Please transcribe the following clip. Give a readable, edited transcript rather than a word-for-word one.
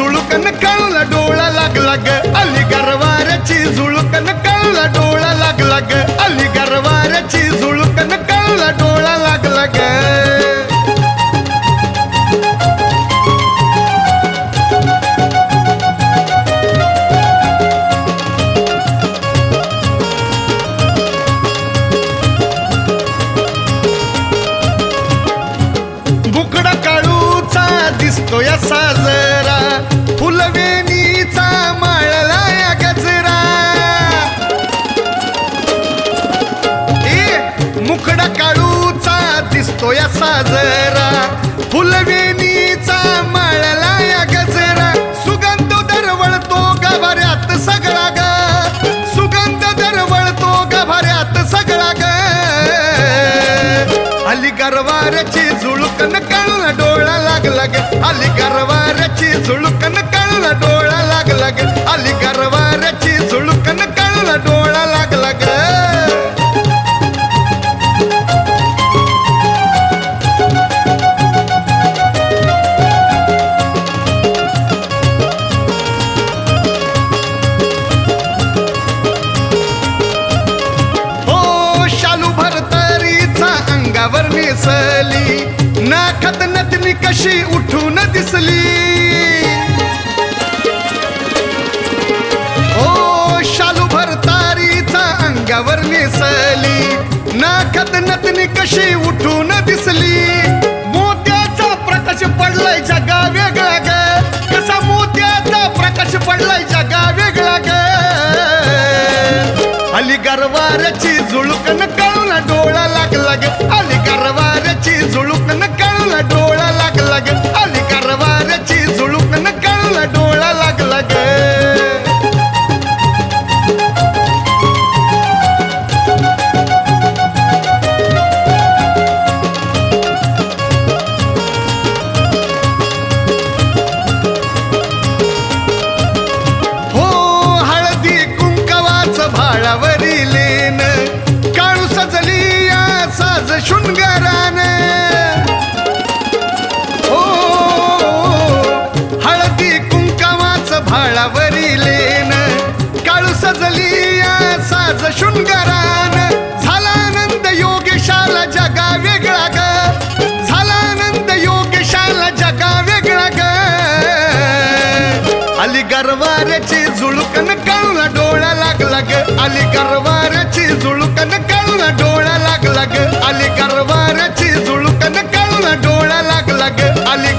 झुळकन कळला डोळा लागला ग आली गरवाऱ्याची झुळकन कळला डोळा लागला ग आली गरवाऱ्याची झुळकन कळला डोळा लागला ग बुकडा काळूचा दिसतोय साजरा फुलवेणीचा माळला या गजरा मुकडा काळूचा दिसतोय साजरा फुलवेणीचा माळला या गजरा सुगंध दरवळतो गाभाऱ्यात सगळा ग सुगंध दरवळतो गाभाऱ्यात सगळा ग आली गरवाऱ्याची झुळकन कळला डोळा लागला ग आली गरवाऱ्याची झुळकन कळला डोळा लागला ग आली गरवाऱ्याची झुळकन कळला डोळा लागला ग अंगावर नेसली नाकात नथनी कशी उठून दिसली ओ शालू भरतारीचा अंगावर नेसली नाकात नथनी कशी उठून दिसली मोत्याचा प्रकाश पडलाय जगा वेगळा ग कसा मोत्याचा प्रकाश पडलाय जगा वेगळा ग आली गरवाऱ्याची झुळकन कळला डोळा लागला ग आली गरवाऱ्याची झुळकन कळला डोळा लागला ग आली गरवाऱ्याची झुळकन कळला डोळा लागला ग भाळावरीलेन काळू सजली या साज शृंगारान हो हळदी कुंकवाच भाळावरीलेन काळू सजली या साज शृंगारान झाला आनंद योगेशाला जगा वेगळा ग झाला आनंद योगेशाला जगा वेगळा ग आली गरवाऱ्याची झुळकन कळला डोळा लागला ग आली गरवाऱ्याची झुळकन कळला डोळा लागला ग आली गरवाऱ्याची झुळकन कळला डोळा लागला ग आली